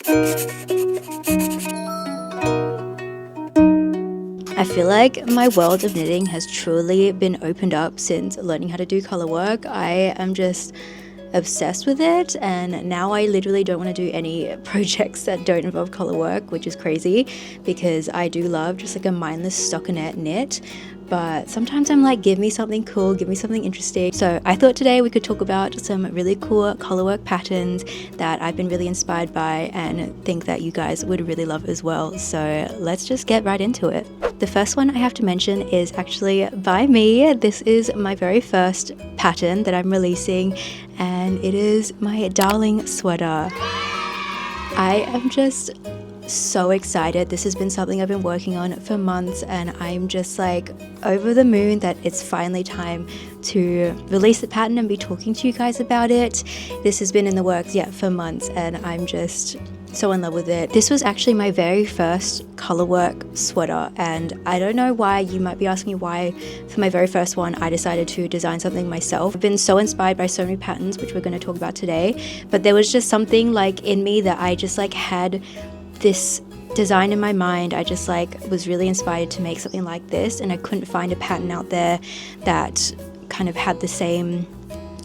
I feel like my world of knitting has truly been opened up since learning how to do color work. I am just obsessed with it, and now I literally don't want to do any projects that don't involve color work, which is crazy because I do love just like a mindless stockinette knit. But sometimes I'm like, give me something cool, give me something interesting. So I thought today we could talk about some really cool colorwork patterns that I've been really inspired by and think that you guys would really love as well. So let's just get right into it. The first one I have to mention is actually by me. This is my very first pattern that I'm releasing, and it is my darling sweater. I am just so excited. This has been something I've been working on for months, and I'm just like over the moon that it's finally time to release the pattern and be talking to you guys about it. This has been in the works for months, and I'm just so in love with it. This was actually my very first colorwork sweater, and I don't know why. You might be asking me why for my very first one I decided to design something myself. I've been so inspired by so many patterns, which we're going to talk about today, but there was just something like in me that I just like had this design in my mind. I just like was really inspired to make something like this, and I couldn't find a pattern out there that kind of had the same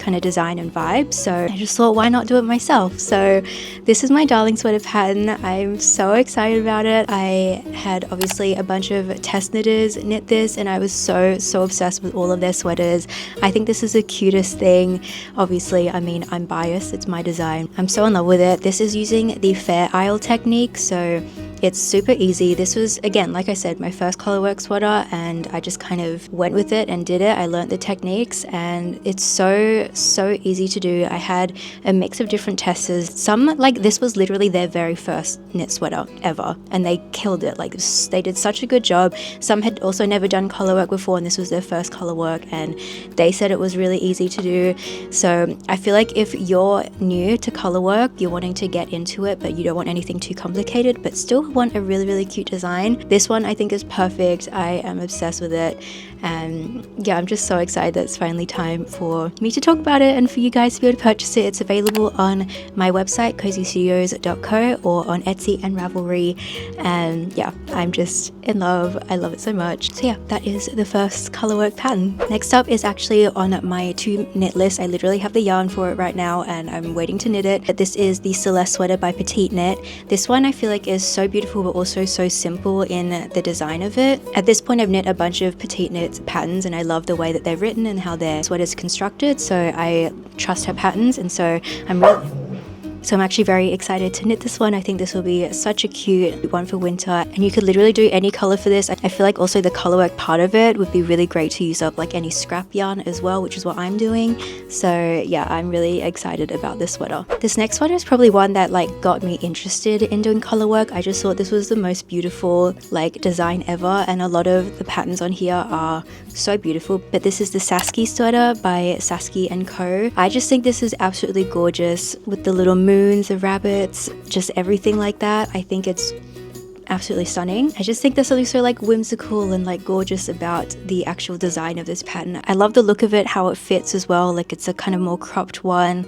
kind of design and vibe, so I just thought, why not do it myself? So this is my darling sweater pattern. I'm so excited about it. I had obviously a bunch of test knitters knit this, and I was so obsessed with all of their sweaters. I think this is the cutest thing. Obviously, I mean, I'm biased, it's my design. I'm so in love with it. This is using the Fair Isle technique, so it's super easy. This was, again, like I said, my first colorwork sweater, and I just kind of went with it and did it. I learned the techniques, and it's so easy to do. I had a mix of different testers. Some, like, this was literally their very first knit sweater ever, and they killed it. Like, they did such a good job. Some had also never done colorwork before, and this was their first colorwork, and they said it was really easy to do. So I feel like if you're new to colorwork, you're wanting to get into it, but you don't want anything too complicated, but still want a really cute design, this one I think is perfect. I am obsessed with it, and yeah, I'm just so excited that it's finally time for me to talk about it and for you guys to be able to purchase it. It's available on my website cozystudios.co or on Etsy and Ravelry, and yeah, I'm just in love. I love it so much. So yeah, that is the first colorwork pattern. Next up is actually on my to knit list. I literally have the yarn for it right now, and I'm waiting to knit it. But this is the Celeste sweater by PetiteKnit. This one I feel like is so beautiful, but also so simple in the design of it. At this point, I've knit a bunch of PetiteKnit patterns, and I love the way that they're written and how their sweater's constructed, so I trust her patterns, and so I'm actually very excited to knit this one. I think this will be such a cute one for winter, and you could literally do any color for this. I feel like also the colorwork part of it would be really great to use up like any scrap yarn as well, which is what I'm doing. So yeah, I'm really excited about this sweater. This next sweater is probably one that like got me interested in doing colorwork. I just thought this was the most beautiful like design ever, and a lot of the patterns on here are so beautiful. But this is the Sasky sweater by Sasky & Co. I just think this is absolutely gorgeous with the little moons, the rabbits, just everything like that. I think it's absolutely stunning. I just think there's something so like whimsical and like gorgeous about the actual design of this pattern. I love the look of it, how it fits as well. Like it's a kind of more cropped one.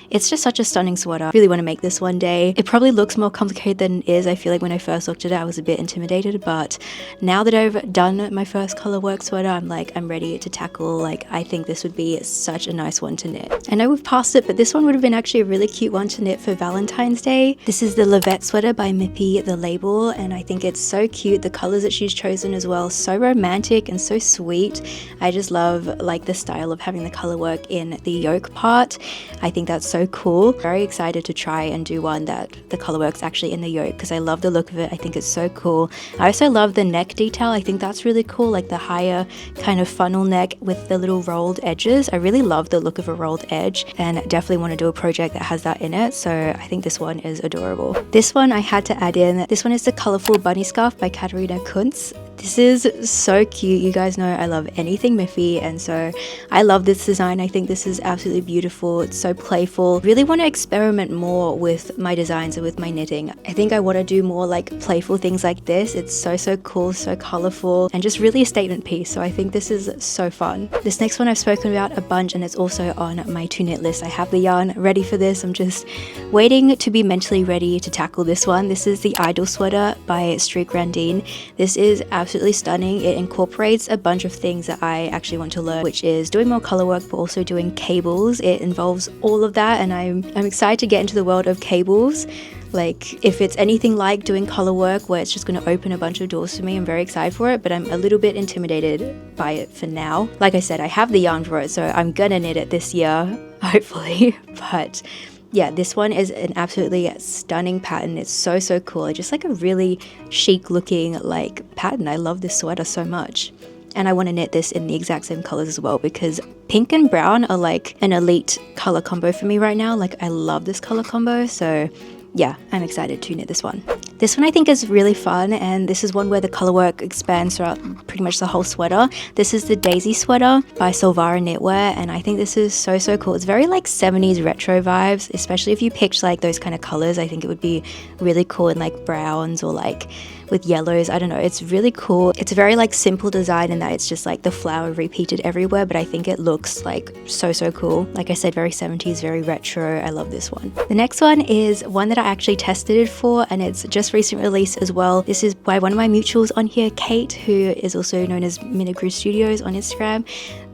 It's just such a stunning sweater. I really want to make this one day. It probably looks more complicated than it is. I feel like when I first looked at it, I was a bit intimidated, but now that I've done my first colorwork sweater, I'm ready to tackle. Like, I think this would be such a nice one to knit. I know we've passed it, but this one would have been actually a really cute one to knit for Valentine's Day. This is the Levette sweater by Mippy the Label, and I think it's so cute. The colors that she's chosen as well, so romantic and so sweet. I just love like the style of having the colorwork in the yoke part. I think that's so cool. Very excited to try and do one that the colorwork's actually in the yoke, because I love the look of it. I think it's so cool. I also love the neck detail. I think that's really cool, like the higher kind of funnel neck with the little rolled edges. I really love the look of a rolled edge, and definitely want to do a project that has that in it, so I think this one is adorable. This one I had to add in. This one is the Colorful Bunny Scarf by Katarina Kuntz. This is so cute. You guys know I love anything Miffy, and so I love this design. I think this is absolutely beautiful. It's so playful. Really want to experiment more with my designs and with my knitting. I think I want to do more like playful things like this. It's so cool, so colorful, and just really a statement piece. So I think this is so fun. This next one I've spoken about a bunch, and it's also on my to knit list. I have the yarn ready for this. I'm just waiting to be mentally ready to tackle this one. This is the Idol Sweater by Streak Grandine. This is absolutely stunning. It incorporates a bunch of things that I actually want to learn, which is doing more color work, but also doing cables. It involves all of that, and I'm excited to get into the world of cables. Like, if it's anything like doing color work where it's just going to open a bunch of doors for me, I'm very excited for it, but I'm a little bit intimidated by it for now. Like I said, I have the yarn for it, so I'm gonna knit it this year, hopefully. But yeah, this one is an absolutely stunning pattern. It's so cool. It's just like a really chic looking like pattern. I love this sweater so much. And I want to knit this in the exact same colors as well, because pink and brown are like an elite color combo for me right now. Like, I love this color combo, so yeah, I'm excited to knit this one. This one I think is really fun, and this is one where the color work expands throughout pretty much the whole sweater. This is the Daisy Sweater by Solvara Knitwear, and I think this is so cool. It's very like 70s retro vibes, especially if you picked like those kind of colors. I think it would be really cool in like browns or like with yellows. I don't know, it's really cool. It's a very like simple design in that it's just like the flower repeated everywhere, but I think it looks like so cool. Like I said, very 70s, very retro. I love this one. The next one is one that I actually tested it for, and it's just recent release as well. This is by one of my mutuals on here, Kate, who is also known as Minigru Studios on Instagram.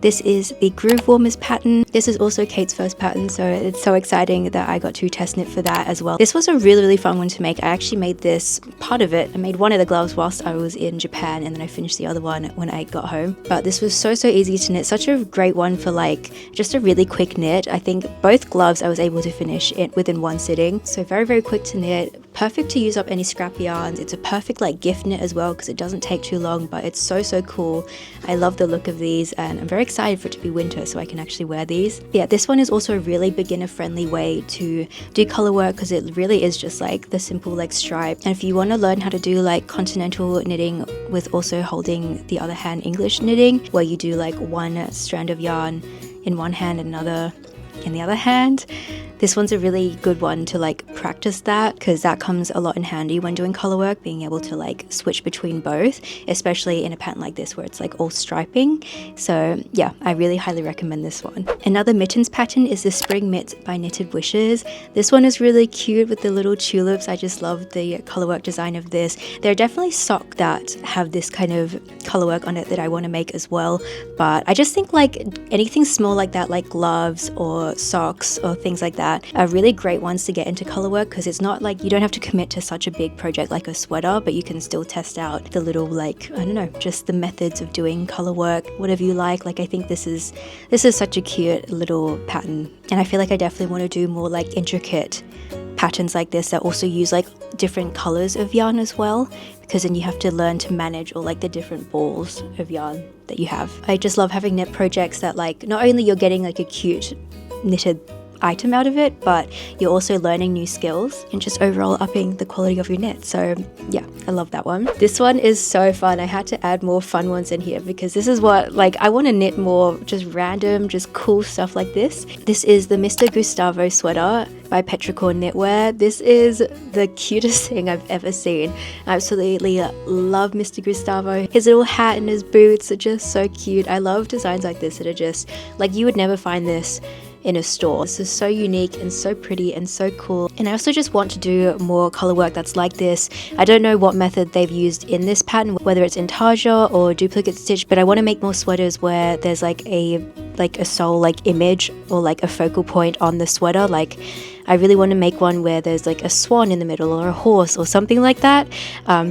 This is the Groove Warmers pattern. This is also Kate's first pattern, so it's so exciting that I got to test knit for that as well. This was a really fun one to make. I actually made this part of it. I made one of the gloves whilst I was in Japan, and then I finished the other one when I got home. But this was so easy to knit. Such a great one for like just a really quick knit. I think both gloves I was able to finish it within one sitting. So very quick to knit. Perfect to use up any scrap yarns. It's a perfect like gift knit as well because it doesn't take too long, but it's so cool. I love the look of these, and I'm very excited for it to be winter so I can actually wear these. Yeah, this one is also a really beginner friendly way to do color work because it really is just like the simple like stripe. And if you want to learn how to do like continental knitting with also holding the other hand English knitting, where you do like one strand of yarn in one hand and another in the other hand, this one's a really good one to like practice that, because that comes a lot in handy when doing color work, being able to like switch between both, especially in a pattern like this where it's like all striping. So yeah, I really highly recommend this one. Another mittens pattern is the Spring Mitts by Knitted Wishes. This one is really cute with the little tulips. I just love the color work design of this. There are definitely socks that have this kind of color work on it that I want to make as well, but I just think like anything small like that, like gloves or socks or things like that, are really great ones to get into color work, because it's not like you don't have to commit to such a big project like a sweater, but you can still test out the little like, I don't know, just the methods of doing color work, whatever you like. Like I think this is such a cute little pattern, and I feel like I definitely want to do more like intricate patterns like this that also use like different colors of yarn as well, because then you have to learn to manage all like the different balls of yarn that you have. I just love having knit projects that like not only you're getting like a cute knitted item out of it, but you're also learning new skills and just overall upping the quality of your knit. So yeah, I love that one. This one is so fun. I had to add more fun ones in here because this is what like I want to knit more just random, just cool stuff like this. This is the Mr. Gustavo sweater by Petrichor Knitwear. This is the cutest thing I've ever seen. I absolutely love Mr. Gustavo. His little hat and his boots are just so cute. I love designs like this that are just like, you would never find this in a store. This is so unique and so pretty and so cool. And I also just want to do more color work that's like this. I don't know what method they've used in this pattern, whether it's Intarsia or duplicate stitch, but I want to make more sweaters where there's like a sole like image or like a focal point on the sweater. Like I really want to make one where there's like a swan in the middle or a horse or something like that.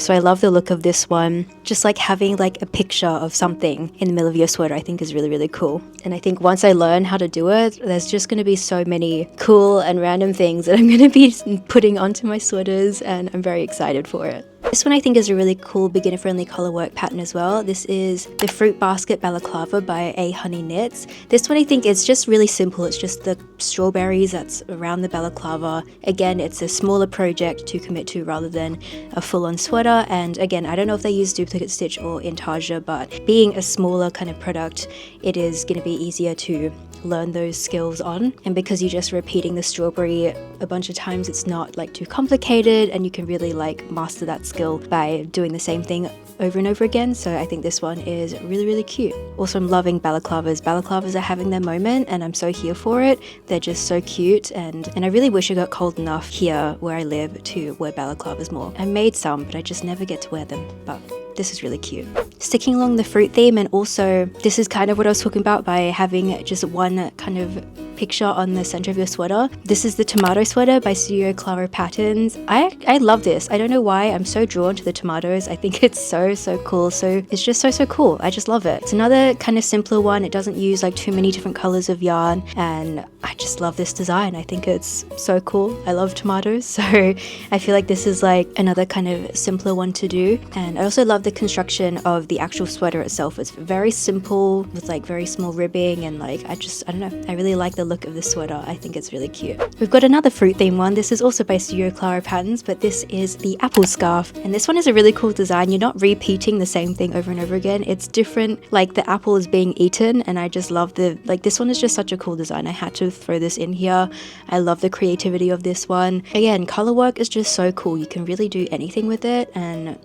So I love the look of this one. Just like having like a picture of something in the middle of your sweater, I think is really cool. And I think once I learn how to do it, there's just going to be so many cool and random things that I'm going to be putting onto my sweaters, and I'm very excited for it. This one I think is a really cool beginner-friendly colorwork pattern as well. This is the Fruit Basket Balaclava by A Honey Knits. This one I think is just really simple. It's just the strawberries that's around the balaclava. Again, it's a smaller project to commit to rather than a full-on sweater. And again, I don't know if they use duplicate stitch or Intarsia, but being a smaller kind of product, it is going to be easier to learn those skills on. And because you're just repeating the strawberry a bunch of times, it's not like too complicated, and you can really like master that skill by doing the same thing over and over again. So I think this one is really cute. Also, I'm loving balaclavas. Balaclavas are having their moment and I'm so here for it. They're just so cute, and I really wish it got cold enough here where I live to wear balaclavas more. I made some, but I just never get to wear them. But this is really cute. Sticking along the fruit theme, and also this is kind of what I was talking about by having just one kind of picture on the center of your sweater. This is the tomato sweater by Studio Clara Patterns. I love this. I don't know why I'm so drawn to the tomatoes. I think it's so cool. So it's just so cool. I just love it. It's another kind of simpler one. It doesn't use like too many different colors of yarn, and I just love this design. I think it's so cool. I love tomatoes, so I feel like this is like another kind of simpler one to do. And I also love the construction of the actual sweater itself. It's very simple with like very small ribbing, and like I don't know, I really like the look of the sweater. I think it's really cute. We've got another fruit theme one. This is also by Studio Clara Patterns, but this is the apple scarf, and this one is a really cool design. You're not repeating the same thing over and over again. It's different, like the apple is being eaten, and I just love this one is just such a cool design. I had to throw this in here. I love the creativity of this one. Again, color work is just so cool. You can really do anything with it, and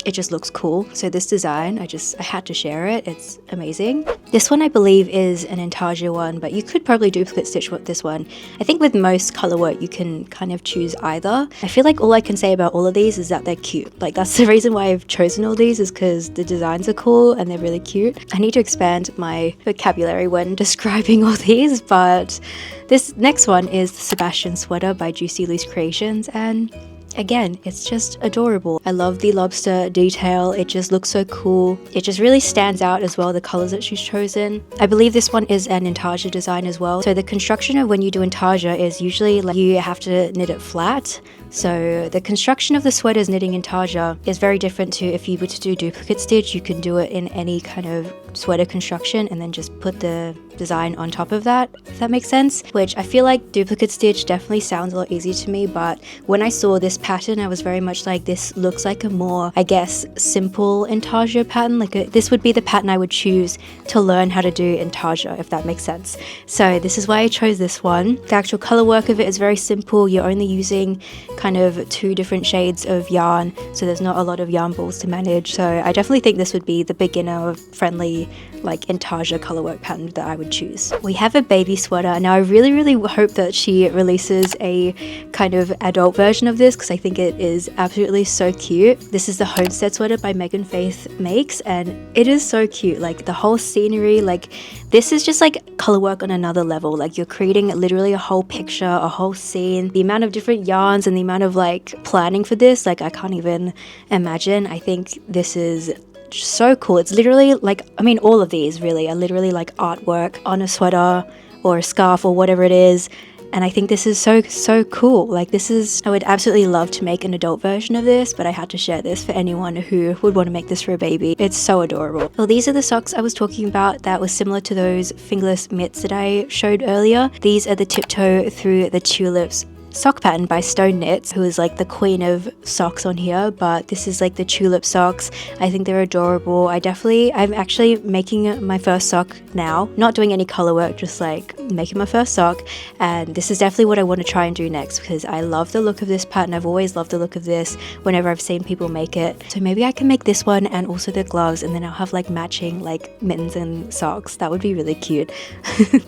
it just looks cool. So this design, I had to share it. It's amazing. This one I believe is an Intarsia one, but you could probably duplicate stitch this one. I think with most color work you can kind of choose either. I feel like all I can say about all of these is that they're cute. Like that's the reason why I've chosen all these, is because the designs are cool and they're really cute. I need to expand my vocabulary when describing all these, but this next one is the Sebastian sweater by Juicy Loose Creations, and again, it's just adorable. I love the lobster detail. It just looks so cool. It just really stands out as well, the colors that she's chosen. I believe this one is an Intarsia design as well. So the construction of when you do Intarsia is usually like you have to knit it flat. So the construction of the sweater's knitting Intarsia is very different to if you were to do duplicate stitch. You can do it in any kind of sweater construction and then just put the design on top of that, if that makes sense. Which I feel like duplicate stitch definitely sounds a lot easier to me, but when I saw this pattern, I was very much like, this looks like a more, I guess, simple Intarsia pattern. Like this would be the pattern I would choose to learn how to do Intarsia, if that makes sense. So this is why I chose this one. The actual color work of it is very simple. You're only using kind of 2 different shades of yarn, so there's not a lot of yarn balls to manage. So I definitely think this would be the beginner friendly like Intarsia colorwork pattern that I would choose. We have a baby sweater. Now I really hope that she releases a kind of adult version of this, because I think it is absolutely so cute. This is the Homestead sweater by Megan Faith Makes, and it is so cute. Like the whole scenery, like this is just like colorwork on another level. Like you're creating literally a whole picture, a whole scene. The amount of different yarns and the amount of like planning for this, like I can't even imagine. I think this is so cool. It's literally like, I mean, all of these really are literally like artwork on a sweater or a scarf or whatever it is. And I think this is so cool. Like this is, I would absolutely love to make an adult version of this, but I had to share this for anyone who would want to make this for a baby. It's so adorable. Well, these are the socks I was talking about that was similar to those fingerless mitts that I showed earlier. These are the Tiptoe Through the Tulips sock pattern by Stone Knits, who is like the queen of socks on here, but this is like the tulip socks. I think they're adorable. I'm actually making my first sock now, not doing any color work, just like making my first sock, and this is definitely what I want to try and do next, because I love the look of this pattern. I've always loved the look of this whenever I've seen people make it. So maybe I can make this one and also the gloves, and then I'll have like matching like mittens and socks. That would be really cute.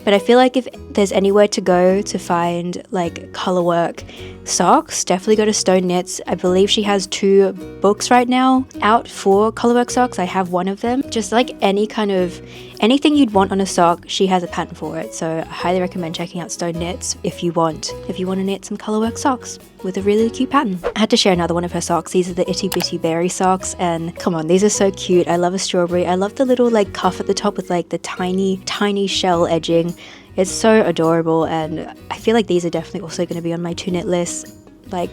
But I feel like if there's anywhere to go to find like color work socks, definitely go to Stone Knits. I believe she has 2 books right now out for colorwork socks. I have one of them. Just like anything you'd want on a sock, she has a pattern for it. So I highly recommend checking out Stone Knits if you want to knit some colorwork socks with a really cute pattern. I had to share another one of her socks. These are the Itty Bitty Berry socks, and come on, these are so cute. I love a strawberry. I love the little like cuff at the top with like the tiny shell edging. It's so adorable, and I feel like these are definitely also going to be on my to knit list. Like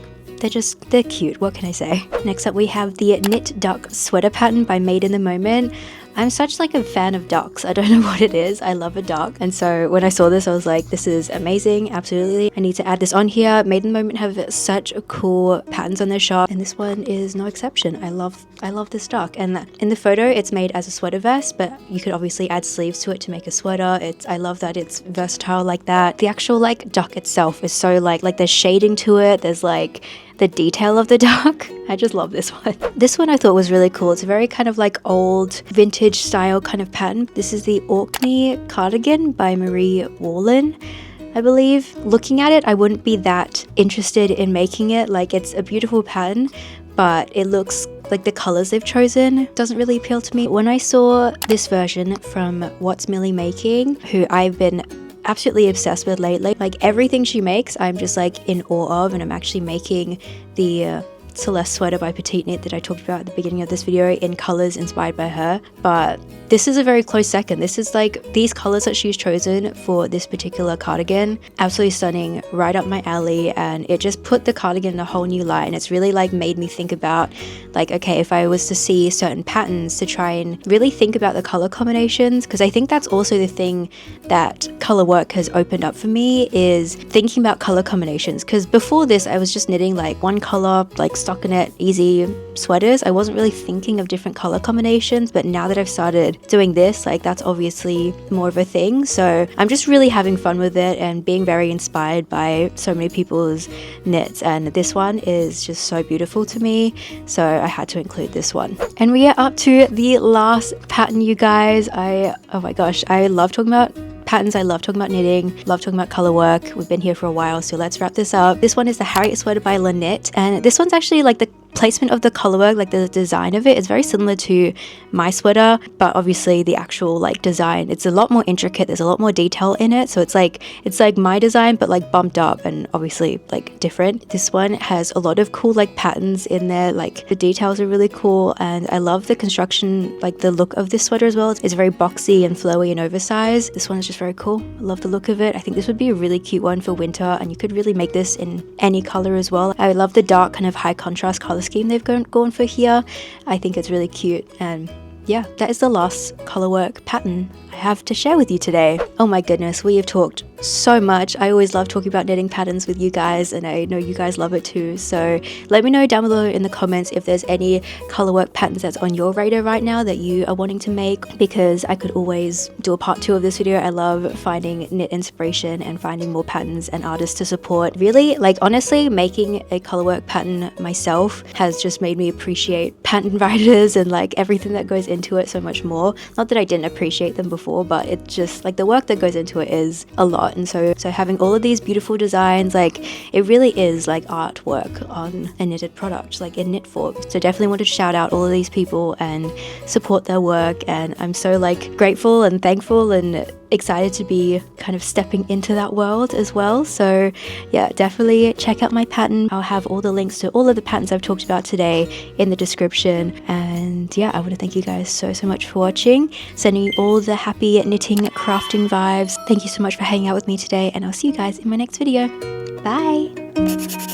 they're cute. What can I say? Next up we have the Knit Duck sweater pattern by Made in the Moment. I'm such like a fan of ducks. I don't know what it is. I love a duck. And so when I saw this, I was like, this is amazing. Absolutely. I need to add this on here. Made in the Moment have such cool patterns on their shop. And this one is no exception. I love this duck. And in the photo, it's made as a sweater vest, but you could obviously add sleeves to it to make a sweater. I love that it's versatile like that. The actual like duck itself is so like there's shading to it. There's like the detail of the duck. I just love this one. This one I thought was really cool. It's a very kind of like old vintage style kind of pattern. This is the Orkney cardigan by Marie Warlen, I believe. Looking at it, I wouldn't be that interested in making it. Like, it's a beautiful pattern, but it looks like the colors they've chosen doesn't really appeal to me. When I saw this version from What's Millie Making, who I've been absolutely obsessed with lately, like everything she makes I'm just like in awe of, and I'm actually making the Celeste sweater by PetiteKnit that I talked about at the beginning of this video in colors inspired by her. But this is a very close second. This is like these colors that she's chosen for this particular cardigan, absolutely stunning, right up my alley, and it just put the cardigan in a whole new light. And it's really like made me think about like, okay, if I was to see certain patterns, to try and really think about the color combinations, because I think that's also the thing that color work has opened up for me, is thinking about color combinations. Because before this I was just knitting like one color, like stockinette easy sweaters. I wasn't really thinking of different color combinations, but now that I've started doing this, like that's obviously more of a thing. So I'm just really having fun with it and being very inspired by so many people's knits, and this one is just so beautiful to me, so I had to include this one. And we are up to the last pattern, you guys. Oh my gosh, I love talking about patterns. I love talking about knitting, love talking about color work. We've been here for a while, so let's wrap this up. This one is the Harriet sweater by Lynette, and this one's actually like the placement of the color work, like the design of it is very similar to my sweater, but obviously the actual like design, it's a lot more intricate. There's a lot more detail in it, so it's like my design but like bumped up and obviously like different. This one has a lot of cool like patterns in there, like the details are really cool, and I love the construction, like the look of this sweater as well. It's very boxy and flowy and oversized. This one is just very cool. I love the look of it. I think this would be a really cute one for winter, and you could really make this in any color as well. I love the dark kind of high contrast color scheme they've gone for here. I think it's really cute, and yeah, that is the last color work pattern I have to share with you today. Oh my goodness, we have talked so much. I always love talking about knitting patterns with you guys, and I know you guys love it too. So let me know down below in the comments if there's any color work patterns that's on your radar right now that you are wanting to make, because I could always do a part 2 of this video. I love finding knit inspiration and finding more patterns and artists to support. Really, like honestly, making a color work pattern myself has just made me appreciate pattern writers and like everything that goes into it so much more. Not that I didn't appreciate them before, but it's just like the work that goes into it is a lot. And so having all of these beautiful designs, like it really is like artwork on a knitted product, like in knit form. So definitely want to shout out all of these people and support their work, and I'm so like grateful and thankful and excited to be kind of stepping into that world as well. So yeah, definitely check out my pattern. I'll have all the links to all of the patterns I've talked about today in the description. And yeah, I want to thank you guys so much for watching, sending you all the happy knitting crafting vibes. Thank you so much for hanging out with me today, and I'll see you guys in my next video. Bye.